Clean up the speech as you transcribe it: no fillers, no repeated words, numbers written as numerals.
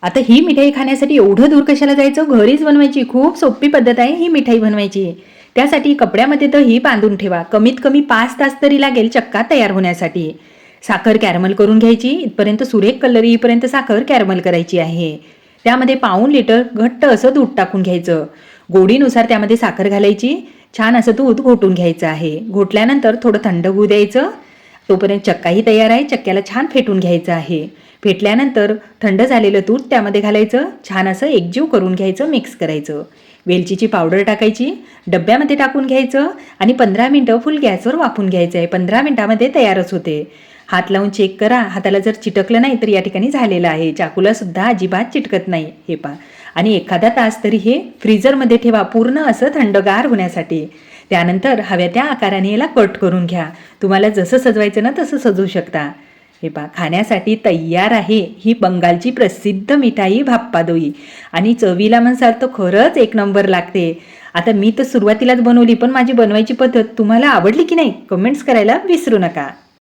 आता ही मिठाई खाण्यासाठी एवढं दूर कशाला जायचं, घरीच बनवायची. खूप सोपी पद्धत आहे ही मिठाई बनवायची. त्यासाठी कपड्यामध्ये दही बांधून ठेवा. कमीत कमी 5 तास तरी लागेल चक्का तयार होण्यासाठी. साखर कॅरमल करून घ्यायची. इथपर्यंत सुरेख कलर येईपर्यंत साखर कॅरमल करायची आहे. त्यामध्ये पाऊण लिटर घट्ट असं दूध टाकून घ्यायचं. गोडीनुसार त्यामध्ये साखर घालायची. छान असं दूध घोटून घ्यायचं आहे. घोटल्यानंतर थोडं थंड होऊ द्यायचं. तोपर्यंत चक्काही तयार आहे. चक्क्याला छान फेटून घ्यायचं आहे. फेटल्यानंतर थंड झालेलं दूध त्यामध्ये घालायचं. छान असं एकजीव करून घ्यायचं, मिक्स करायचं. वेलचीची पावडर टाकायची. डब्यामध्ये टाकून घ्यायचं आणि 15 मिनटं फुल गॅसवर वाफून घ्यायचं आहे. 15 मिनटामध्ये तयारच होते. हात लावून चेक करा. हाताला जर चिटकलं नाही तर या ठिकाणी झालेलं आहे. चाकूला सुद्धा अजिबात चिटकत नाही. हे पहा. आणि एखादा तास तरी हे फ्रीजरमध्ये ठेवा पूर्ण असं थंडगार होण्यासाठी. त्यानंतर हव्या त्या आकाराने याला कट करून घ्या. तुम्हाला जसं सजवायचं ना तसं सजवू शकता. हे पहा, खाण्यासाठी तयार आहे ही बंगालची प्रसिद्ध मिठाई भाप्पादोई. आणि चवीला म्हणसाल तर खरंच एक नंबर लागते. आता मी तर सुरुवातीलाच बनवली, पण माझी बनवायची पद्धत तुम्हाला आवडली की नाही कमेंट्स करायला विसरू नका.